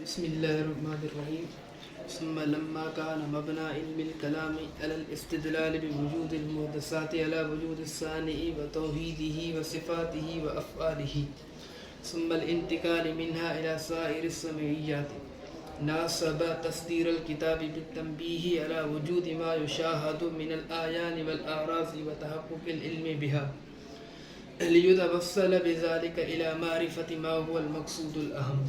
بسم الله الرحمن الرحيم. ثم لما كان مبنى علم الكلام على الاستدلال بوجود المحدثات على وجود الصانع وتوحيده وصفاته وأفعاله ثم الانتقال منها إلى سائر السمعيات ناسب تصدير الكتاب بالتنبيه على وجود ما يشاهد من الآيان والأعراض وتحقق العلم بها ليتوصل بذلك إلى معرفة ما هو المقصود الأهم.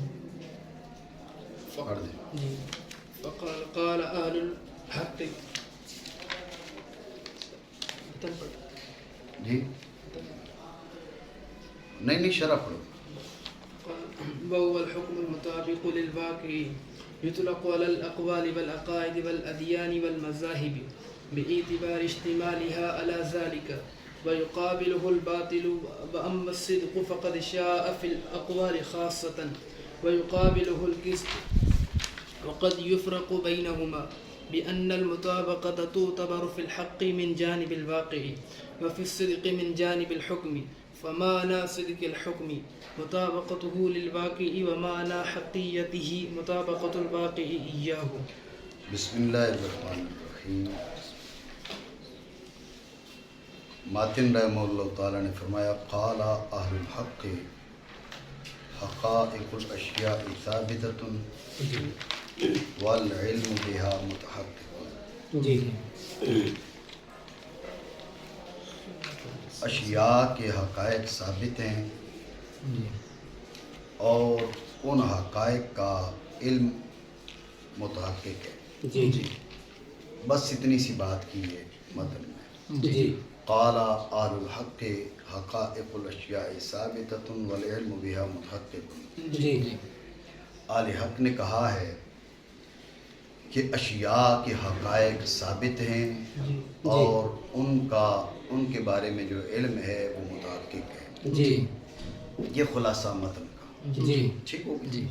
فقال قال أهل الحق جی نہیں شرح پڑھو. وهو الحكم المطابق للواقع يطلق على الأقوال والعقائد والأديان والمذاهب باعتبار اشتمالها على ذلك ويقابله الباطل. وأما الصدق فقد شاء في الأقوال خاصة ويقابله الكذب وقد يفرق بينهما بأن المطابقة تعتبر في الحق من جانب الواقع وفي الصدق من جانب الحكم. فمعنى صدق الحكم مطابقته للواقع ومعنى حقيته مطابقة الواقع إياه. بسم اللہ الرحمن الرحیم. ماتن رحمہ اللہ تعالیٰ نے فرمایا قال اہل الحق حقائق الاشیاء ثابتۃ والعلم بها متحقق. اشیاء کے حقائق ثابت ہیں اور ان حقائق کا علم متحقق ہے. بس اتنی سی بات کی ہے متن میں. قال اہل الحق حقائق الاشیاء ثابتۃ والعلم بها متحقق. اہل حق نے کہا ہے کہ اشیاء کے حقائق ثابت ہیں اور ان کے بارے میں جو علم ہے وہ متحقق ہے. یہ خلاصہ متن کا. ٹھیک ہو گیا.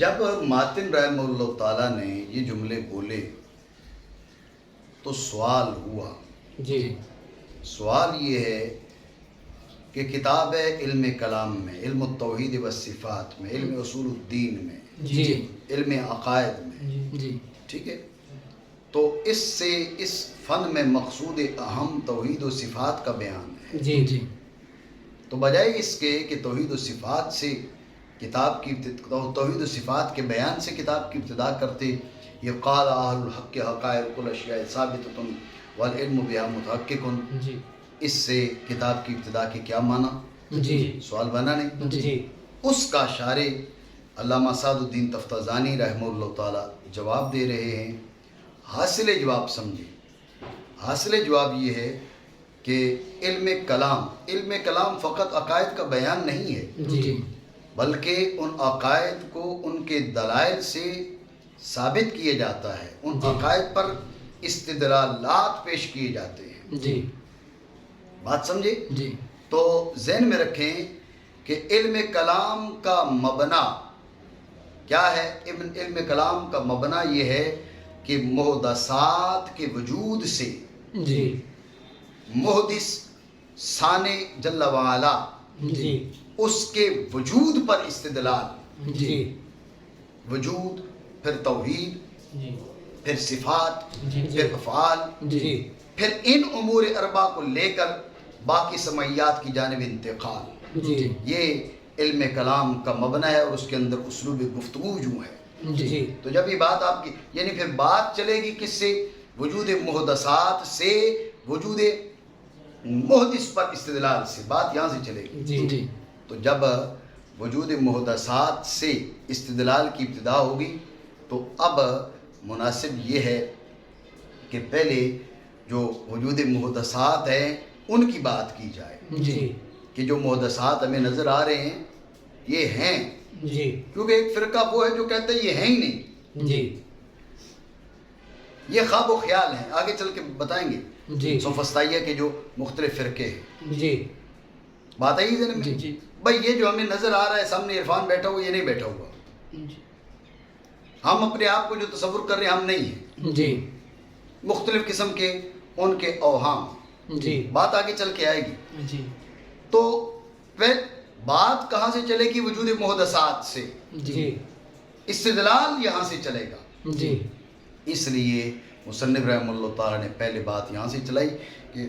جب ماتن رحمہ اللہ تعالیٰ نے یہ جملے بولے تو سوال ہوا. سوال یہ ہے کہ کتاب ہے علم کلام میں، علم التوحید والصفات میں، علم اصول الدین میں، علم عقائد میں. ٹھیک ہے. تو اس سے اس فن میں مقصود اہم توحید و صفات کا بیان ہے. تو بجائے اس کے کہ توحید و صفات سے کتاب کی توحید و صفات کے بیان سے کتاب کی ابتدا کرتے، یہ قال اہل الحق حقائق الاشیاء ثابتۃ والعلم بها متحقق، اس سے کتاب کی ابتدا کے کیا معنی؟ سوال بنا نہیں. اس کا شارح علامہ سعد الدین تفتازانی رحمہ اللہ تعالی جواب دے رہے ہیں. حاصل جواب سمجھے. حاصل جواب یہ ہے کہ علم کلام فقط عقائد کا بیان نہیں ہے، بلکہ ان عقائد کو ان کے دلائل سے ثابت کیا جاتا ہے. ان عقائد پر استدلالات پیش کیے جاتے ہیں. بات سمجھے؟ تو ذہن میں رکھیں کہ علم کلام کا مبنا کیا ہے. علم کلام کا مبنا یہ ہے کہ محدثات کے وجود سے محدث ثانی جل وعلا اس کے وجود پر استدلال. وجود، پھر توحید، پھر صفات، پھر افعال، پھر ان امور اربع کو لے کر باقی سمعیات کی جانب انتقال. یہ علم کلام کا مبنی ہے اور اس کے اندر اسلوب گفتگو جو ہے. تو جب یہ بات آپ کی یعنی پھر بات چلے گی کس سے؟ وجود محدثات سے وجود محدث پر استدلال سے بات یہاں سے چلے گی. تو جب وجود محدثات سے استدلال کی ابتدا ہوگی تو اب مناسب یہ ہے کہ پہلے جو وجود محدثات ہیں ان کی بات کی جائے کہ جو محدثات ہمیں نظر آ رہے ہیں یہ ہیں. کیونکہ ایک فرقہ وہ ہے جو کہتا ہے یہ ہیں ہی نہیں. یہ خواب و خیال ہیں. آگے چل کے بتائیں گے سوفسطائیہ کے جو مختلف فرقے ہیں. بات آئی ذہن میں؟ بھائی یہ جو ہمیں نظر آ رہا ہے سامنے عرفان بیٹھا ہوا، یہ نہیں بیٹھا ہوا. ہم اپنے آپ کو جو تصور کر رہے ہیں ہم نہیں ہیں. مختلف قسم کے ان کے اوہام. بات آگے چل کے آئے گی. تو پھر بات کہاں سے چلے گی؟ وجود محدثات سے. جی. استدلال یہاں سے چلے گا. جی. اس لیے مصنف رحمہ اللہ تعالیٰ نے پہلے بات یہاں سے چلائی کہ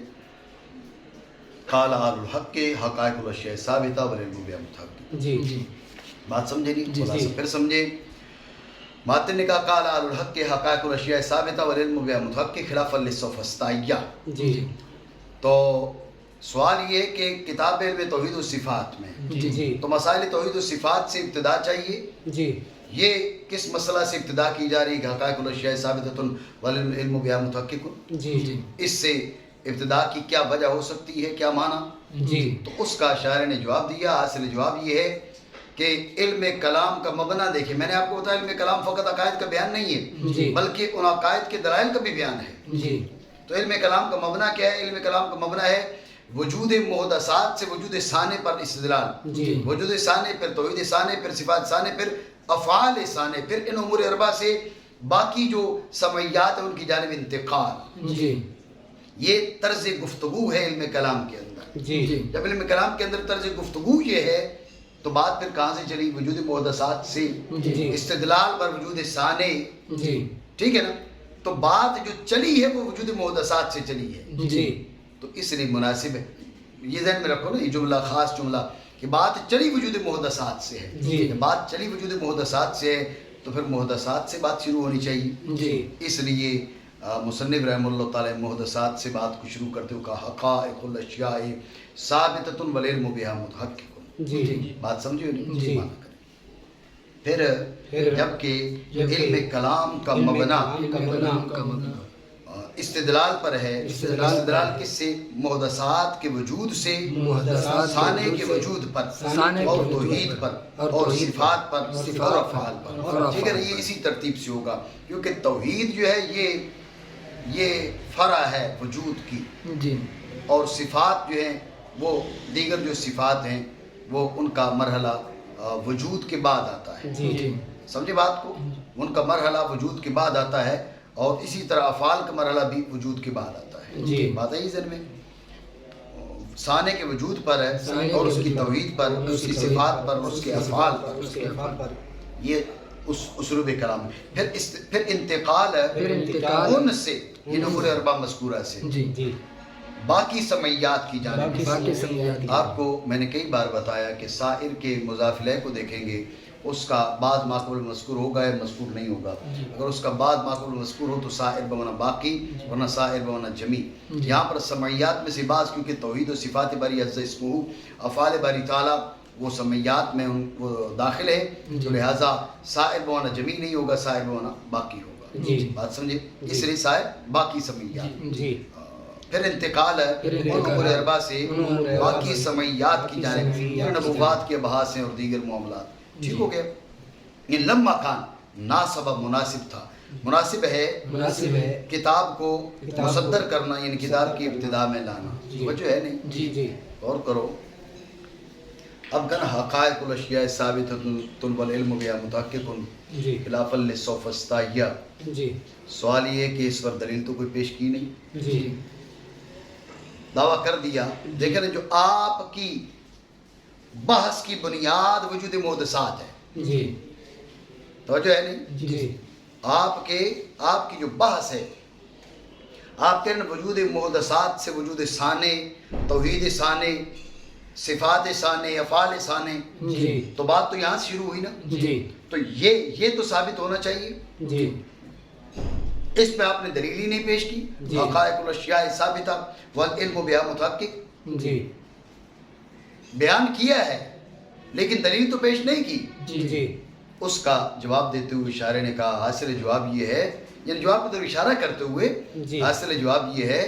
قال اہل الحق کے حقائق الاشیاء ثابتہ والعلم بہا متحقق. جی. بات سمجھے نہیں؟ خلاصہ پھر سمجھے. ماتن نے کہا قال اہل الحق کے حقائق الاشیاء ثابتہ والعلم بہا متحقق خلافا للسوفسطائیہ. جی. تو سوال یہ کہ کتاب علم توحید و صفات میں جی. تو مسائل توحید و صفات سے ابتدا چاہیے. جی. یہ کس مسئلہ سے ابتدا کی جا رہی ہے کہ حقائق الاشیاء ثابتۃ والعلم بہا متحقق؟ جی. اس سے ابتدا کی کیا وجہ ہو سکتی ہے، کیا معنی؟ جی. تو اس کا شاعر نے جواب دیا. حاصل جواب یہ ہے کہ علم کلام کا مبنی دیکھیں، میں نے آپ کو بتایا علم کلام فقط عقائد کا بیان نہیں ہے بلکہ ان عقائد کے دلائل کا بھی بیان ہے. جی. تو علم کلام کا مبنی کیا ہے؟ علم کلام کا مبنی ہے وجود محدثات سے وجود ثانی پر استدلال. جی. وجود ثانی، پھر توحید ثانی، پھر صفات ثانی، پھر افعال ثانی، پھر ان امور اربع سے باقی جو سمعیات ہیں ان کی جانب انتقال. جی. یہ طرز گفتگو ہے علم کلام کے اندر. جی. جب علم کلام کے اندر طرز گفتگو یہ ہے تو بات پھر کہاں سے چلی؟ وجود محدثات سے جی. استدلال پر وجود ثانی. جی. ٹھیک ہے نا؟ تو بات جو چلی ہے وہ وجود محدثات سے چلی ہے. جی. تو اس لیے مناسب ہے یہ ذہن میں رکھو نا، یہ جملہ خاص جملہ کہ بات چلی وجود محدثات سے ہے. جی. جب بات چلی وجود محدثات سے ہے تو پھر محدثات سے بات شروع ہونی چاہیے. جی. اس لیے مصنف رحمہ اللہ تعالی محدثات سے بات کو شروع کرتے ہوئے کہا حقائق الاشیاء ثابتۃ والعلم بہا متحقق. جی. بات سمجھو نہیں؟ جی. پھر جبکہ علم کلام کا مبنی استدلال پر ہے. استدلال کس سے؟ محدثات کے وجود سے، ثانی کے وجود پر، اور توحید پر، اور صفات پر، اور افعال پر. ٹھیک ہے نا؟ یہ اسی ترتیب سے ہوگا کیونکہ توحید جو ہے یہ فرع ہے وجود کی. جی. اور صفات جو ہیں وہ دیگر جو صفات ہیں وہ ان کا مرحلہ وجود کے بعد آتا ہے. جی. سمجھے بات کو؟ ان کا مرحلہ وجود کے بعد آتا ہے اور اسی طرح افعال کا مرحلہ بھی وجود کے بعد آتا ہے. جی. بات ہے ذہن میں؟ ثانی کے وجود پر ہے اور اس کی توحید پر، اس کی صفات پر، اس کے افعال پر. یہ اس اسلوب کلام ہے. پھر انتقال ہے ان سے، یہ امور اربع مذکورہ سے، جی. باقی سمعیات کی جانب. باقی سمعیات. آپ کو میں نے کئی بار بتایا کہ سائر کے مضاف الیہ کو دیکھیں گے اس کا بعد ما قبل مذکور ہوگا یا مذکور نہیں ہوگا. اگر اس کا بعد ما قبل مذکور ہو تو سائر بمعنی باقی، ورنہ سائر بمعنی جمی. یہاں پر سمعیات میں سے بعض کیونکہ توحید و صفات باری عز اسمہ، افعال باری تعالیٰ وہ سمعیات میں وہ داخل ہے، تو لہٰذا سائر بمعنی جمی نہیں ہوگا، سائر بمعنی باقی ہوگا. بات سمجھے؟ اس لیے سائر باقی سمعیات. جی. پھر انتقال ہے ان امور اربع سے باقی سمعیات کی جانب، پھر نبوات کے ابحاث ہیں اور دیگر معاملات. ٹھیک ہو گیا؟ یہ لمحہ کان ناسب مناسب تھا. مناسب ہے کتاب کو مصدر کرنا، یعنی کتاب کی ابتدا میں لانا. وجہ ہے نہیں؟ جی. غور کرو. اب کہنا حقائق الاشیاء ثابتۃ والعلم بہا متحقق خلافا للسوفسطائیہ. جی. سوال یہ ہے کہ اس پر دلیل تو کوئی پیش کی نہیں. جی. دعویٰ کر دیا. دیکھیں نا، جو آپ کی بحث کی بنیاد وجود محدثات ہے. جی. توجہ ہے نہیں؟ جی. آپ کی جو بحث ہے، آپ کہتے ہیں وجود محدثات سے وجود ثانی، توحید ثانی، صفات ثانی، افعال ثانی. جی. تو بات تو یہاں سے شروع ہوئی نا. جی. تو یہ تو ثابت ہونا چاہیے. جی. اس پہ آپ نے دلیل ہی نہیں پیش کی. حقائق الاشیاء ثابتہ والعلم بہا متحقق. جی. بیان کیا ہے لیکن دلیل تو پیش نہیں کی. جی. اس کا جواب دیتے ہوئے اشارے نے کہا حاصل جواب یہ ہے، یعنی جواب کی طرف اشارہ کرتے ہوئے حاصل جواب یہ ہے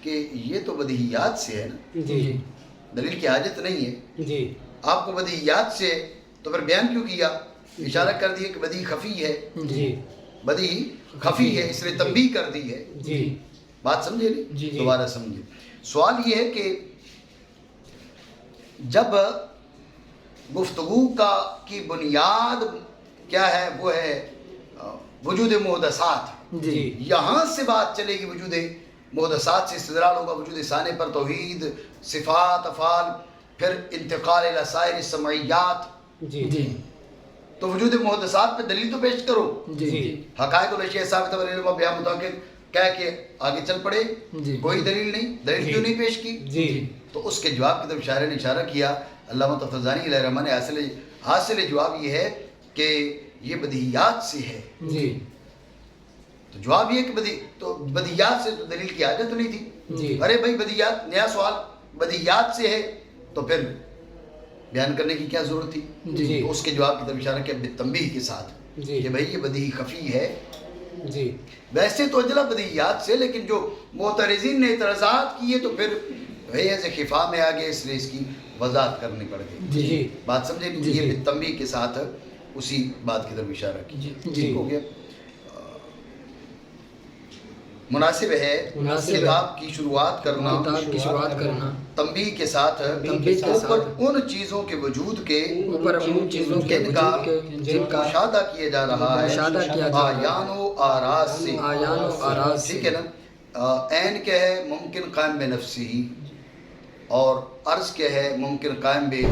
کہ یہ تو بدیہیات سے ہے نا. جی. دلیل کی حاجت نہیں ہے. جی. آپ کو بدیہیات سے تو پھر بیان کیوں کیا؟ اشارہ کر دیا کہ بدیہی خفی ہے. جی. بدیہی خفی ہے، اس لیے تنبیہ کر دی ہے. جی. بات سمجھے نہیں؟ جی. دوبارہ سمجھے. سوال یہ ہے کہ جب گفتگو کی بنیاد کیا ہے؟ وہ ہے وجود محدثات. جی. یہاں سے بات چلے گی وجود محدثات سے استدلال ہوگا وجود ثانی پر، توحید، صفات، افعال، پھر انتقال الی سائر السمعیات. جی تو وجود محدثات پہ دلیل تو پیش کرو. جی حقائق الاشیاء ثابتہ والعلم بہا متحقق کہہ کے آگے چل پڑے. کوئی دلیل نہیں. دلیل کیوں نہیں پیش کی؟ جی تو اس کے جواب کی طرف شاعر نے اشارہ کیا. علامہ تفتزانی علیہ الرحمہ نے حاصل جواب یہ ہے کہ یہ بدیہیات سے ہے. جی تو جواب یہ کہ تو بدیہیات سے تو دلیل کی حاجت نہیں تھی. جی ارے بھائی بدیہیات، نیا سوال، بدیہیات سے ہے تو پھر بیان کرنے کی کیا ضرورت تھی؟ جی تو اس کے جواب کی طرف اشارہ کیا بالتنبیہ کے ساتھ جی کہ بھائی یہ بدیہی خفی ہے. جی ویسے تو اجلا بدیہیات سے، لیکن جو معترضین نے اعتراضات کیے تو پھر حیض خفا میں آگے اس لیے اس کی وضاحت کرنی پڑ گئی. جی بات سمجھے نہیں؟ یہ بالتنبیہ کے ساتھ اسی بات کی طرف اشارہ کیا. ٹھیک ہو گیا. مناسب ہے کتاب کی شروعات کرنا تنبیہ کے ساتھ اوپر ان چیزوں کے وجود کے جن کا مشاہدہ کیا جا رہا ہے آیان و آراز سے. ٹھیک ہے نا. عین کیا ہے؟ ممکن قائم بے نفسی، اور عرض کیا ہے؟ ممکن قائم بے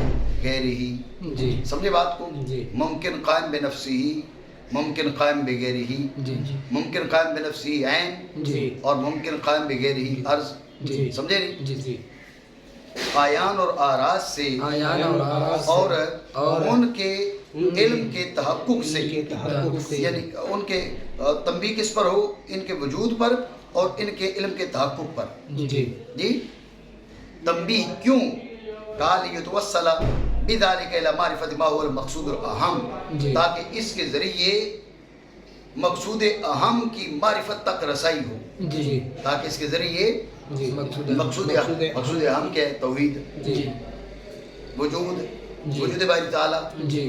غیر ہی. سمجھے بات کو؟ ممکن قائم بے نفسی ہی، ممکن قائم بے غیر ہی. ممکن قائم بے نفسی عین اور ممکن قائم بے غیر ہی عرض. سمجھے نہیں؟ آیان اور آراز سے اور ان کے علم کے تحقق سے، یعنی ان کے تنبیہ کس پر ہو؟ ان کے وجود پر اور ان کے علم کے تحقق پر. جی تنبیہ کیوں؟ قال یتوصل بذلک الی معرفت ما هو المقصود الاہم، تاکہ اس کے ذریعے مقصود اہم کی معرفت تک رسائی ہو. تاکہ اس کے ذریعے مقصود اہم کیا ہے؟ توحید، وجود باری تعالیٰ،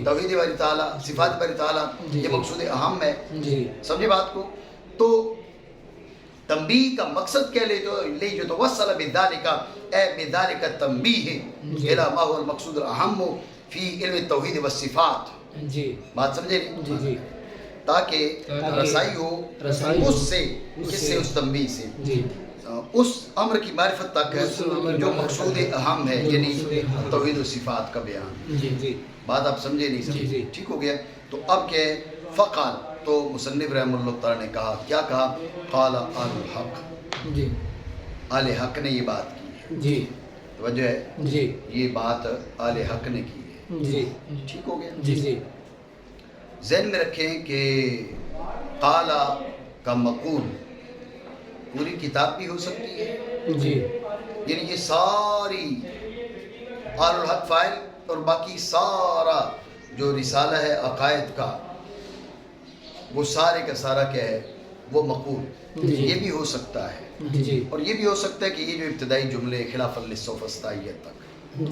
توحید باری تعالیٰ، صفات باری تعالیٰ، یہ مقصود اہم ہے. سمجھے بات کو؟ تو تنبیہ کا مقصد کیا لیتوصل بذالک اے بذالک التنبیہ الی ما هو المقصود الاہم فی علم التوحید والصفات. بات سمجھے نہیں؟ تاکہ رسائی ہو اس سے، کس سے؟ اس تنبیہ سے، اس امر کی معرفت تک جو مقصود اہم ہے، یعنی توحید و صفات کا بیان. بات آپ سمجھے نہیں سمجھے؟ ٹھیک ہو گیا. تو اب کیا ہے؟ فقال، تو مصنف رحمہ اللہ تعالی نے کہا، کیا کہا؟ قال آل الحق، آل حق نے یہ بات کی ہے. توجہ ہے؟ یہ بات آل حق نے کی ہے. ٹھیک ہو گیا. ذہن میں رکھیں کہ قال کا مقول پوری کتاب بھی ہو سکتی ہے. یعنی یہ ساری آل الحق فائل اور باقی سارا جو رسالہ ہے عقائد کا، وہ سارے کا سارا کیا ہے؟ وہ مقول. یہ بھی ہو سکتا ہے. اور یہ بھی ہو سکتا ہے کہ یہ جو ابتدائی جملے خلاف للسوفسطائیہ تک،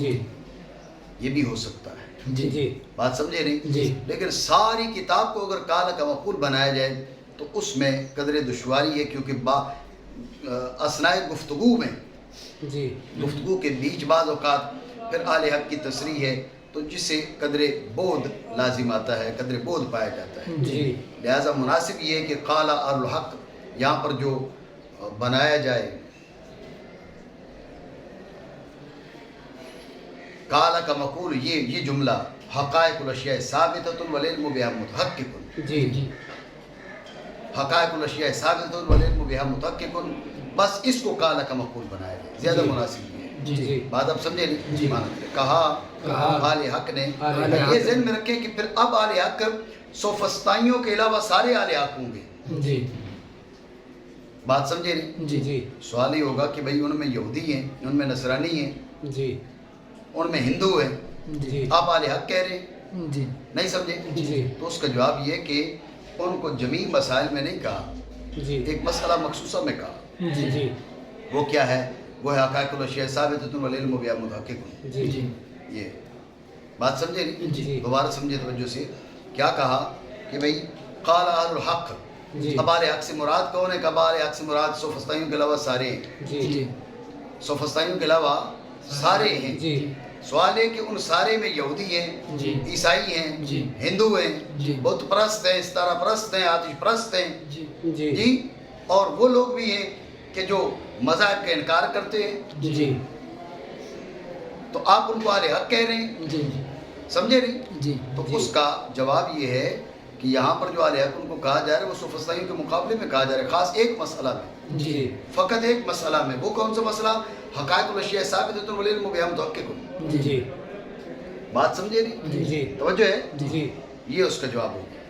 یہ بھی ہو سکتا ہے. بات سمجھے نہیں؟ لیکن ساری کتاب کو اگر قال کا مقول بنایا جائے تو اس میں قدر دشواری ہے، کیونکہ اثناء گفتگو میں، گفتگو کے بیچ بعض اوقات پھر آل حق کی تصریح ہے تو جس سے قدر بود لازم آتا ہے، قدر بود پایا جاتا ہے. لہذا مناسب یہ ہے کہ قال آل الحق یہاں پر جو بنایا جائے، قال کا مقول یہ جملہ حقائق الاشیاء ثابتۃ والعلم بها متحقق. حقائق الاشیاء ثابتۃ والعلم بها متحقق، بس اس کو قال کا مقول بنایا جائے، زیادہ مناسب ہے. بات اب سمجھے نہیں؟ کہا آل حق نے. یہ ذہن میں رکھیں کہ پھر اب آل حق سوفسطائیوں کے علاوہ سارے آل حق ہوں گے. بات سمجھے نہیں؟ سوال ہی ہوگا کہ بھئی ان میں یہودی ہیں، ان میں نصرانی ہیں، ان میں ہندو ہیں، آپ آل حق کہہ رہے ہیں. نہیں سمجھے؟ تو اس کا جواب یہ کہ ان کو جمیع مسائل میں نہیں کہا، ایک مسئلہ مخصوصہ میں کہا. وہ کیا ہے؟ وہ ہے حقائق الاشیاء ثابتۃ والعلم بها متحقق. یہ بات سمجھے نہیں؟ دوبارہ سمجھے توجہ سے. کیا کہا کہ بھئی قال اہل الحق، اب آل حق سے مراد کون ہے؟ کب آل حق سے مراد سوفسطائیوں کے علاوہ سارے ہیں. سوفسطائیوں کے علاوہ سارے ہیں. سوال ہے کہ ان سارے میں یہودی ہیں، عیسائی ہیں، ہندو ہیں، بت پرست ہیں، ستارہ پرست ہیں، آتش پرست ہیں، اور وہ لوگ بھی ہیں کہ جو مذاہب کا انکار کرتے ہیں. تو آپ ان کو اہل حق کہہ رہے ہیں، جی سمجھے نہیں؟ جی تو اس کا جواب یہ ہے کہ یہاں پر جو اہل حق ان کو کہا جا رہا ہے وہ سفسطائیوں کے مقابلے میں کہا جا رہا ہے، خاص ایک مسئلہ میں، جی فقط ایک مسئلہ میں۔ وہ کون سا مسئلہ؟ حقائق الاشیاء ثابتۃ والعلم بہا متحقق۔ جی بات سمجھے نہیں؟ جی توجہ ہے؟ جی یہ اس کا جواب ہوگا۔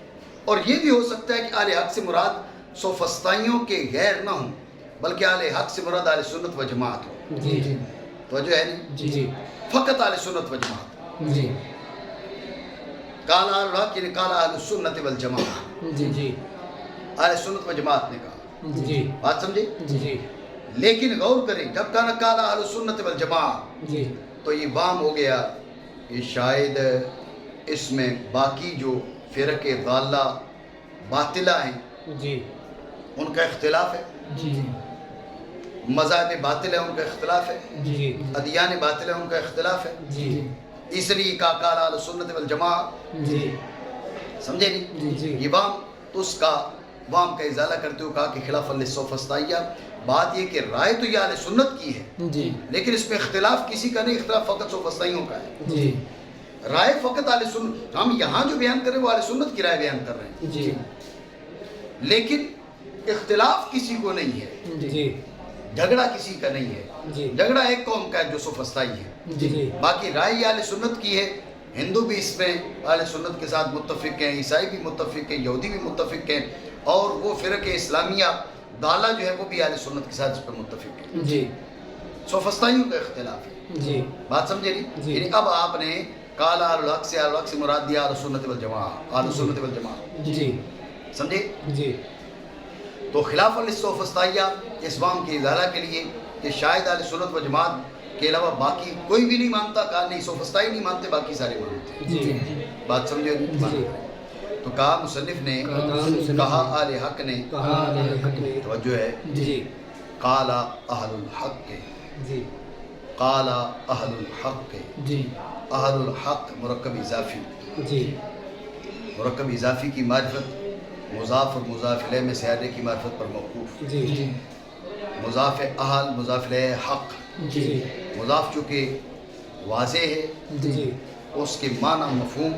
اور یہ بھی ہو سکتا ہے کہ اہل حق سے مراد سوفسطائیوں کے غیر نہ ہوں، بلکہ اہل حق سے مراد اہل سنت و جماعت ہو۔ جی جی توجہ ہے نہیں؟ جی جی فقط اہل سنت و جماعت۔ جی قال اہل الحق یعنی قال اہل السنت والجماعت، جی جی اہل سنت و جماعت نے کہا۔ جی بات سمجھے؟ جی لیکن غور کریں، جب کہا قال اہل السنت والجماعت جی تو یہ وام ہو گیا کہ شاید اس میں باقی جو فرق ضالہ باطلہ ہیں جی ان کا اختلاف ہے، جی مذاہب باطل ہے ان کا اختلاف ہے، جی ادیان باطل ہے ان کا اختلاف ہے، جی اس لیے کہا قال اہل السنت والجماعت۔ جی سمجھے نہیں؟ جی جی یہ وام تو اس کا وام کا ازالہ کرتے ہوئے کہا کہ خلاف للسوفسطائیہ، بات یہ کہ رائے تو یہ اہل سنت کی ہے جی لیکن اس میں اختلاف کسی کا نہیں، اختلاف فقط سوفسطائیوں کا ہے۔ جی رائے فقط اہل سنت، ہم یہاں جو بیان کر رہے ہیں وہ اہل سنت کی رائے بیان کر رہے ہیں، جی لیکن اختلاف کسی کو نہیں ہے، جی جھگڑا کسی کا نہیں ہے۔ جی جھگڑا ایک قوم کا ہے جو سوفسطائی ہے، جی باقی رائے یہ اہل سنت کی ہے۔ ہندو بھی اس میں اہل سنت کے ساتھ متفق ہیں، عیسائی بھی متفق ہیں، یہودی بھی متفق ہیں، اور وہ فرق اسلامیہ ضالہ جو ہے وہ بھی اہل سنت کے ساتھ اس پر متفق ہیں۔ جی سوفسطائیوں کا اختلاف ہے، جی بات سمجھے نہیں؟ جی۔ یعنی اب آپ نے قال اہل الحق سے مراد دیا اہل سنت والجماعت، اہل سنت والجماعت، جی سمجھے؟ جی تو خلاف للسوفسطائیہ اس وام کے ازالہ کے لیے کہ شاید اہل سنت و جماعت کے علاوہ باقی کوئی بھی نہیں مانتا، کہا نہیں سوفسطائی نہیں مانتے، باقی سارے مانتے ہیں۔ جی بات سمجھے؟ جی۔ تو کہا مصنف نے، کہا اہل حق نے، کہا اہل حق نے، توجہ ہے، جی قال اہل الحق کے، جی قال اہل الحق کے، جی اہل الحق مرکب اضافی، جی مرکب اضافی کی معرفت مضاف اور مضاف الیہ میں سے ہر ایک کی معرفت پر موقوف۔ جی جی مضاف اہل مضاف الیہ حق، جی مضاف چونکہ واضح ہے، جی اس کے معنی مفہوم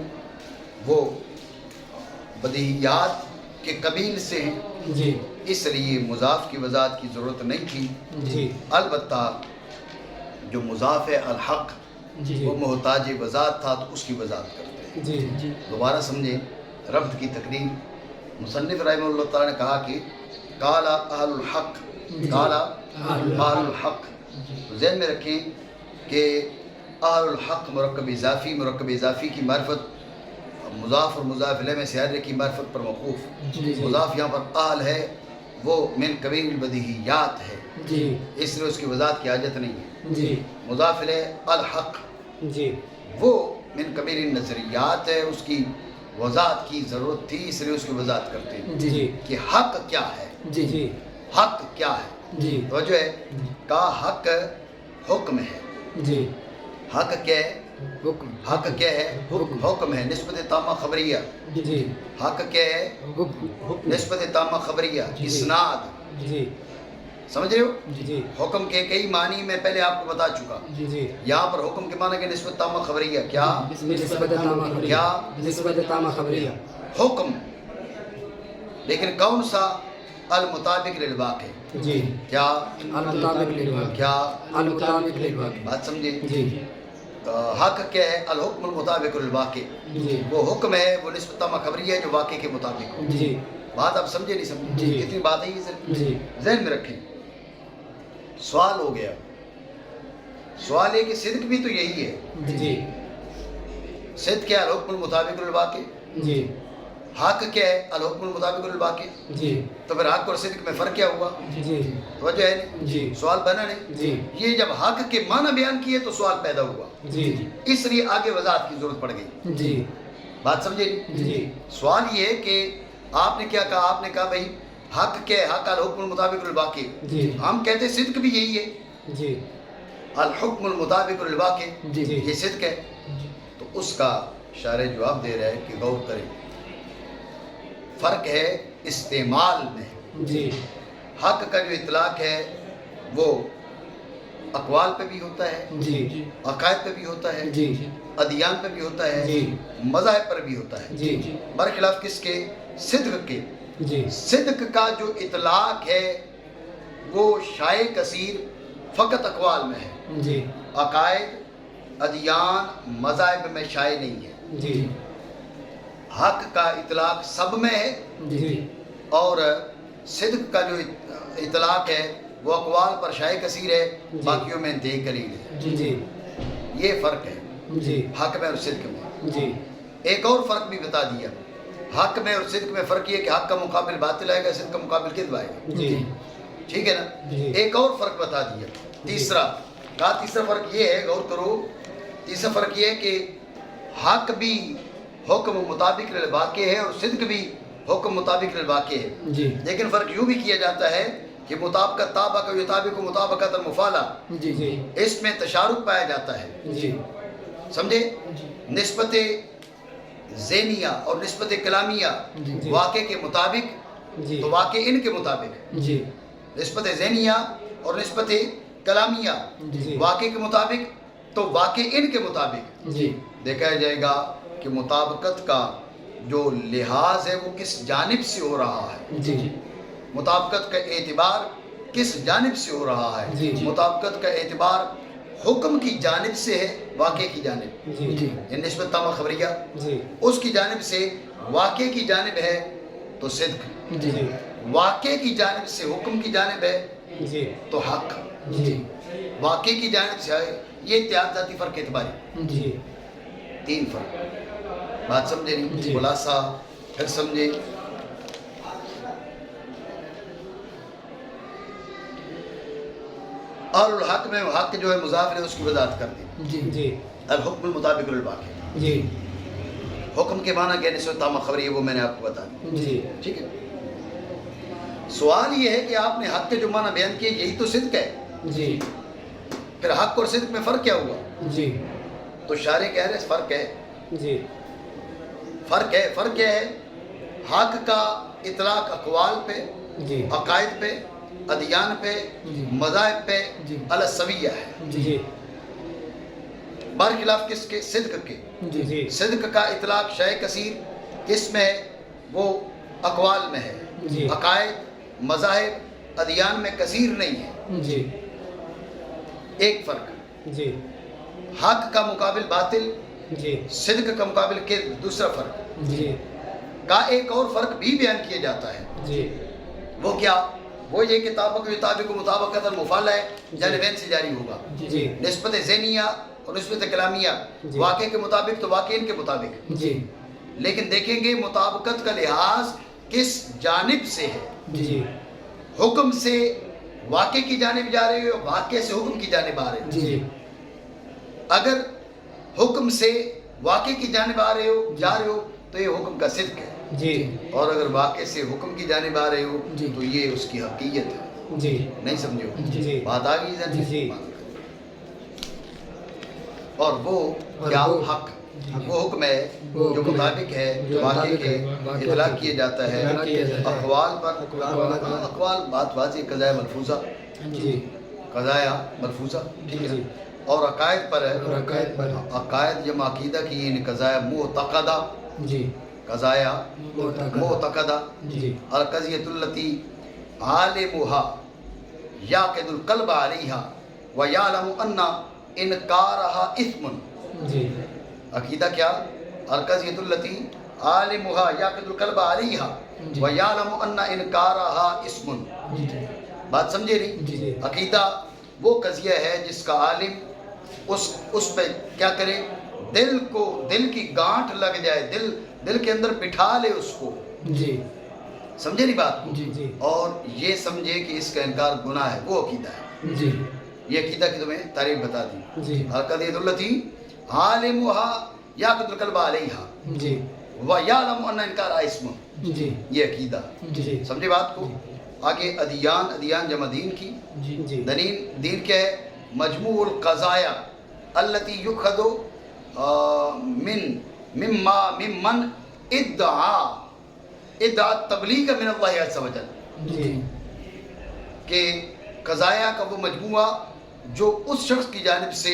وہ بدیہیات کے قبیل سے ہیں، جی اس لیے مضاف کی وضاحت کی ضرورت نہیں تھی۔ جی البتہ جو مضاف ہے الحق جی وہ محتاج وضاحت تھا تو اس کی وضاحت کرتے ہیں۔ جی جی دوبارہ سمجھیں ربط کی تقریر، مصنف رحمہ اللہ تعالیٰ نے کہا کہ قال اہل الحق، قال اہل الحق، تو ذہن میں رکھیں کہ اہل الحق مرکب اضافی کی معرفت مضاف اور مضاف الیہ میں سے ہر ایک کی معرفت پر موقوف۔ مضاف یہاں پر اہل ہے وہ من قبیل البدیہیات ہے، جی اس لیے اس کی وضاحت کی حاجت نہیں ہے۔ جی مضاف الیہ الحق جی وہ من قبیل النظریات ہے، اس کی وضاحت کی ضرورت تھی، اس لیے اس کی وضاحت کرتے ہیں جی کہ حق کیا ہے، جی جی حق کیا ہے۔ جی توجہ ہے، کہا حق حکم ہے، جی حق کیا ہے؟ حکم حق کیا ہے؟ حکم۔ حکم ہے، نسبت تامہ خبریہ۔ جی حق کیا ہے؟ حکم نسبت تامہ خبریہ، جی۔ اسناد، جی سمجھ رہے ہو؟ جی حکم کے کئی معنی میں پہلے آپ کو بتا چکا، جی جی یہاں پر حکم کے معنی کہ نسبت تامہ خبریہ، کیا؟ نسبت تامہ خبریہ، کیا؟ نسبت تامہ خبریہ، حکم، لیکن کون سا؟ المطابق للواقع، جی کیا؟ المطابق للواقع، کیا؟ المطابق للواقع، بات سمجھے؟ جی حق کیا ہے؟ الحکم المطابق للواقع، جی وہ حکم ہے، وہ نسبت تامہ خبریہ ہے جو واقع کے مطابق ہو۔ جی بات آپ سمجھے نہیں سمجھے؟ جی۔ کتنی بات ہے یہ جی ذہن میں رکھیں۔ سوال ہو گیا، سوال ہے کہ صدق بھی تو یہی ہے، جی صدق کیا ہے؟ الحکم المطابق للواقع۔ جی حق کیا ہے؟ الحکم المطابق للواقع۔ جی تو پھر حق اور صدق میں فرق کیا ہوا؟ جی توجہ ہے نہیں؟ جی سوال بنا نہیں؟ جی یہ جب حق کے معنی بیان کیے تو سوال پیدا ہوا، جی اس لیے آگے وضاحت کی ضرورت پڑ گئی۔ جی بات سمجھے نہیں؟ جی سوال یہ ہے کہ آپ نے کیا کہا؟ آپ نے کہا بھائی حق کیا ہے؟ حق الحکم المطابق للواقع۔ جی ہم کہتے ہیں صدق بھی یہی ہے، جی الحکم المطابق للواقع، جی جی یہ صدق ہے۔ تو اس کا شارح جواب دے رہا ہے کہ غور کریں، فرق ہے استعمال میں۔ جی حق کا جو اطلاق ہے وہ اقوال پہ بھی ہوتا ہے، جی عقائد پہ بھی ہوتا ہے، جی ادیان پہ بھی ہوتا ہے، جی مذاہب پر بھی ہوتا ہے، جی برخلاف کس کے؟ صدق کے۔ جی صدق کا جو اطلاق ہے وہ شائع کثیر فقط اقوال میں ہے، جی عقائد ادیان مذاہب میں شائع نہیں ہے۔ جی حق کا اطلاق سب میں ہے، جی اور صدق کا جو اطلاق ہے وہ اقوال پر شائع کثیر ہے، باقیوں میں انتہائی قلیل ہے۔ جی جی یہ فرق ہے جی حق میں اور صدق میں۔ جی ایک اور فرق بھی بتا دیا، حق میں اور صدق میں فرق یہ کہ حق کا مقابل باطل آئے گا، صدق کا مقابل کذب آئے گا، جی ٹھیک ہے نا؟ جی ایک اور فرق بتا دیا، تیسرا فرق یہ ہے، غور کرو، تیسرا فرق یہ ہے کہ حق بھی حکم مطابق للواقع ہے اور صدق بھی حکم مطابق للواقع ہے، جی لیکن فرق یوں بھی کیا جاتا ہے کہ مطابقت تابع کا یطابق مطابقت المفعلہ، جی جی اس میں تشارک پایا جاتا ہے، جی سمجھے؟ نسبت ذہنیہ اور نسبت کلامیہ جی واقع کے مطابق جی تو واقع ان کے مطابق، جی نسبت ذہنیہ اور نسبت کلامیہ جی واقع کے مطابق تو واقع ان کے مطابق جی دیکھا جائے گا کہ مطابقت کا جو لحاظ ہے وہ کس جانب سے ہو رہا ہے، جی مطابقت کا اعتبار کس جانب سے ہو رہا ہے، جی مطابقت کا اعتبار حکم کی جانب سے ہے، واقع کی جانب، جی جی یہ نسبت تامہ خبریہ جی اس کی جانب سے واقع کی جانب ہے تو صدق، جی واقع کی جانب سے حکم کی جانب ہے جی تو حق، جی واقع کی جانب سے ہے، یہ اتحاد ذاتی فرق اعتباری، جی تین فرق، بات سمجھے نہیں؟ جی خلاصہ پھر سمجھے، اور الحق میں حق جو ہے مضاف ہے اس کی وضاحت کر دی، جی جی الحکم المطابق للواقع، جی حکم کے معنی کیا نسبت تامہ خبری ہے وہ میں نے آپ کو بتا دی، جی ٹھیک ہے؟ سوال یہ ہے کہ آپ نے حق کے جو معنی بیان کیے یہی تو صدق ہے، جی پھر حق اور صدق میں فرق کیا ہوا؟ جی تو شارح کہہ رہے فرق ہے، جی فرق کیا ہے؟ حق کا اطلاق اقوال پہ، جی عقائد پہ، ادیان پہ، جی مذاہب پہ جی السویہ ہے، جی برخلاف کس کے؟ صدق کے۔ جی جی صدق کا اطلاق شائع کثیر کس میں ہے؟ وہ اقوال میں ہے، جی عقائد مذاہب ادیان میں کثیر نہیں ہے، جی ایک فرق۔ جی حق کا مقابل باطل، جی صدق کا مقابل کذب، دوسرا فرق جی کا ایک اور فرق بھی بیان کیا جاتا ہے، جی وہ کیا؟ وہ یہ کتابوں کے مطابق مطابقت المفعلہ ہے، جانبین سے جاری ہوگا، جی نسبت ذہنیہ اور نسبت کلامیہ جی واقع کے مطابق تو واقع ان کے مطابق، جی لیکن دیکھیں گے مطابقت کا لحاظ کس جانب سے ہے، جی حکم سے واقع کی جانب جا رہے ہو، واقع سے حکم کی جانب آ رہے ہو، جی اگر حکم سے واقع کی جانب آ رہے ہو جا رہے ہو تو یہ حکم کا صدق ہے، جی اور اگر واقع سے حکم کی جانب آ رہے ہو جی تو یہ اس کی حقیقت ہے، جی نہیں سمجھو؟ جی بات آ گئی ذہن میں؟ جی اور وہ کیا حق، وہ حکم ہے جو مطابق ہے، جو واقع کے اطلاق کیے جاتا ہے، اقوال پر، اقوال بات واضح قضایا ملفوظہ، جی قضایا ملفوظہ، ٹھیک ہے، جی اور عقائد پر ہے، اور عقائد پر، عقائد جمع عقیدہ کی یعنی قضایا معتقدہ، جی قضایا معتقدہ، جی القضیۃ التی عالمها یعقد القلب علیہا ویعلم ان انکارها اثم، جی عقیدہ کیا؟ القضیۃ التی عالمها یعقد القلب علیہا ویعلم ان انکارها اثم، جی بات سمجھے نہیں؟ جی عقیدہ وہ قضیہ ہے جس کا عالم اس پہ کیا کرے؟ دل کو، دل کی گانٹھ لگ جائے، دل کے اندر بٹھا لے اس کو، جی سمجھے نہیں بات؟ جی جی اور یہ سمجھے کہ اس کا انکار گناہ ہے، وہ عقیدہ ہے، جی یہ عقیدہ کی تمہیں تعریف بتا دی، جی القضیۃ التی عالمها یعقد القلب علیہا جی ویعلم ان انکارها اثم، جی یہ عقیدہ، جی سمجھے بات کو؟ آگے ادیان جمع دین کی، جی دین کیا ہے؟ مجموع القضایا التي يؤخذ ممن ادعا التبلیغ من اللہ عز وجل، جی کہ قضایا کا وہ مجموعہ جو اس شخص کی جانب سے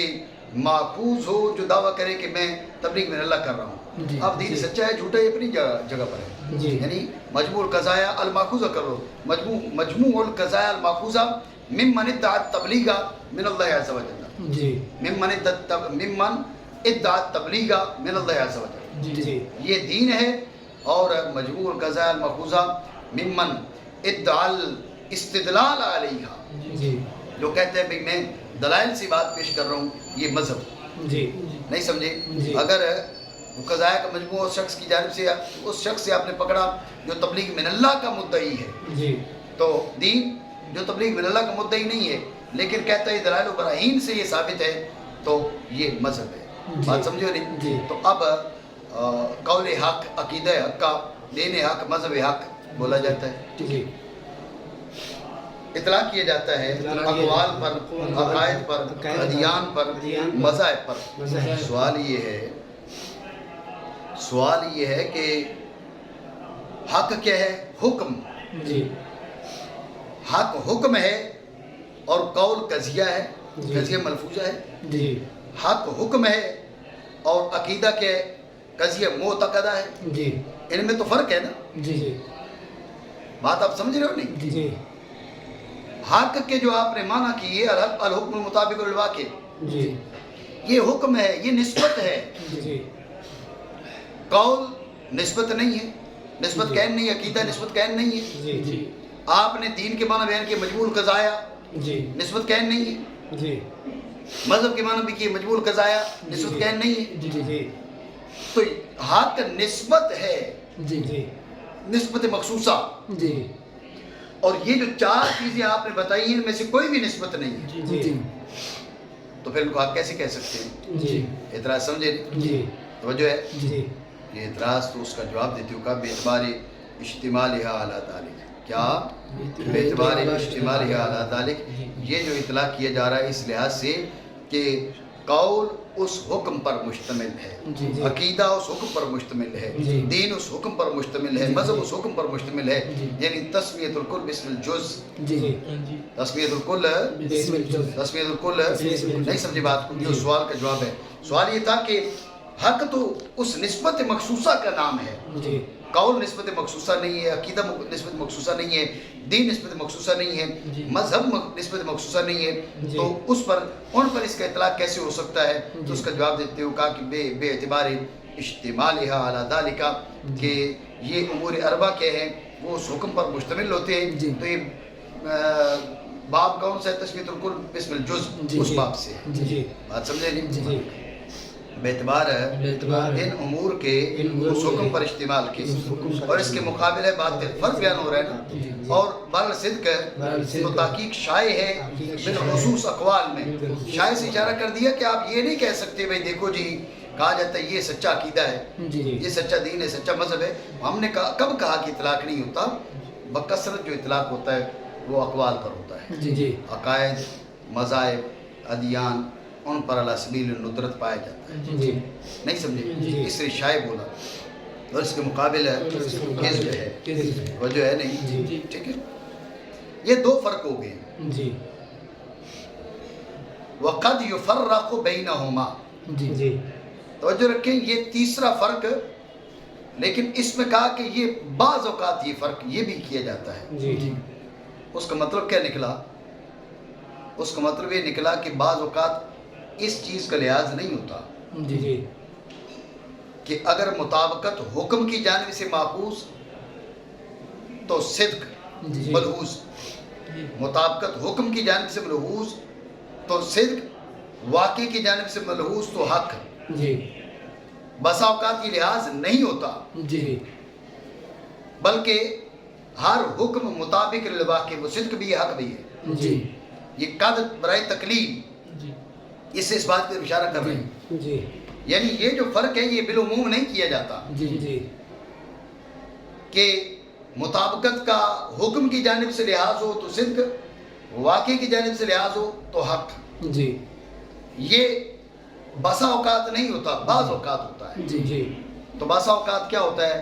ماخوذ ہو جو دعویٰ کرے کہ میں تبلیغ من اللہ کر رہا ہوں. اب دین سچا ہے جھوٹا ہے اپنی جگہ پر ہے. یعنی مجموع القضایا الماخوذہ کر لو، مجموع القضایا الماخوذہ ممن ادعا التبلیغ من اللہ عز وجل. ممن ادعا التبلیغ من اللہ عز وجل، یہ دین ہے. اور مجموع القضایا الماخوذہ ممن ادعا الاستدلال علیہا، جو کہتے ہیں بھئی میں دلائل سے بات پیش کر رہا ہوں، یہ مذہب. نہیں سمجھے؟ اگر قضایا کا مجموعہ اس شخص کی جانب سے، اس شخص سے آپ نے پکڑا جو تبلیغ من اللہ کا مدعی ہے، تو دین جو تبلیغ من اللہ کا مدعی نہیں ہے لیکن کہتا ہے دلائل و براہین سے یہ ثابت ہے، تو یہ مذہب ہے. بات سمجھو نہیں؟ تو اب قول حق، عقیدہ حق کا، دین حق، مذہب حق بولا جاتا ہے، اطلاع کیا جاتا ہے اقوال پر، عقائد پر، ادیان پر، مذاہب پر. سوال یہ ہے کہ حق کیا ہے؟ حکم. حق حکم ہے اور قول قضیہ ہے، قضیہ ملفوظہ ہے. حق حکم ہے اور عقیدہ کے قضیہ معتقدہ ہے. ان میں تو فرق ہے نا. بات آپ سمجھ رہے ہو نہیں؟ حق کے جو آپ نے معنی کیے الحکم المطابق للواقع، یہ حکم ہے، یہ نسبت ہے. قول نسبت نہیں ہے، نسبت قائم نہیں ہے. عقیدہ نسبت قائم نہیں ہے. آپ نے دین کے معنی بیان کیے مجموع القضایا، نسبت قائم نہیں ہے. مذہب کے معنی بھی کیے مجموع القضایا، نسبت قائم نہیں ہے. تو حق نسبت ہے، نسبت مخصوصہ. اور یہ جو چار چیزیں آپ نے بتائی ہیں ان میں سے کوئی بھی نسبت نہیں ہے، تو پھر ان کو آپ کیسے کہہ سکتے ہیں؟ اعتراض سمجھے؟ توجہ ہے؟ یہ اعتراض تو اس کا جواب دیتے ہو کہ بے اعتبار اجتماعها علی ذلک. کیا؟ بے اعتبار اجتماعها علی ذلک. یہ جو اطلاع کیا جا رہا ہے اس لحاظ سے کہ قول اس حکم پر مشتمل ہے، عقیدہ اس حکم پر مشتمل ہے، دین اس حکم پر مشتمل ہے، مذہب اس حکم پر مشتمل ہے. یعنی تسمیۃ الکل باسم الجز، تسمیۃ الکل تسمیۃ الکل. نہیں سمجھے بات کو؟ یہ سوال کا جواب ہے. سوال یہ تھا کہ حق تو اس نسبت مخصوصہ کا نام ہے. قول نسبت مخصوصہ نہیں ہے، عقیدہ نسبت مخصوصہ نہیں ہے، دین نسبت مخصوصہ نہیں ہے، مذہب نسبت مخصوصہ نہیں ہے. تو اس پر، ان پر اس کا اطلاق کیسے ہو سکتا ہے؟ تو اس کا جواب دیتے ہو کہا کہ بے اعتبار اشتمالها علی ذالک، کہ یہ امور اربع کے ہیں وہ اس حکم پر مشتمل ہوتے ہیں. تو یہ باب کون سا ہے؟ تسمیۃ الکل باسم الجز، اس باب سے. بات سمجھے نہیں؟ بے اعتبار ان امور کے اس حکم پر اشتمال کی. اور اس کے مقابل ہے بات فرق بیان ہو رہا ہے نا. اور بہر صدق تو تحقیق شائع ہے بالخصوص اقوال میں. شائع سے اشارہ کر دیا کہ آپ یہ نہیں کہہ سکتے بھئی دیکھو جی کہا جاتا ہے یہ سچا عقیدہ ہے، یہ سچا دین ہے، سچا مذہب ہے. ہم نے کب کہا کہ اطلاق نہیں ہوتا؟ بکثرت جو اطلاق ہوتا ہے وہ اقوال پر ہوتا ہے. عقائد، مذاہب، ادیان، ان پر علی سبیل الندرت پایا جاتا ہے. نہیں سمجھے؟ اس سے شائع بولا. اور اس کے مقابل ہے کذب ہے، وجہ ہے نہیں. ٹھیک ہے، یہ دو فرق ہو گئے. وقد یفرق بینہما. توجہ رکھیں، یہ تیسرا فرق، لیکن اس میں کہا کہ یہ بعض اوقات یہ فرق یہ بھی کیا جاتا ہے. اس کا مطلب کیا نکلا؟ اس کا مطلب یہ نکلا کہ بعض اوقات اس چیز کا لحاظ نہیں ہوتا کہ اگر مطابقت حکم کی جانب سے ماخوذ تو صدق ملحوظ، مطابقت حکم کی جانب سے ملحوظ تو صدق، واقع کی جانب سے ملحوظ تو حق. بسا اوقات یہ لحاظ نہیں ہوتا، بلکہ ہر حکم مطابق للواقع، وہ صدق بھی ہے، حق بھی ہے. یہ قد برائے تقلیل، اس سے اس بات پر اشارہ کر رہے ہیں. یعنی یہ جو فرق ہے یہ بالعموم نہیں کیا جاتا کہ مطابقت کا حکم کی جانب سے لحاظ ہو تو صدق، واقع کی جانب سے لحاظ ہو تو حق. یہ بسا اوقات نہیں ہوتا، بعض اوقات ہوتا ہے. تو بسا اوقات کیا ہوتا ہے؟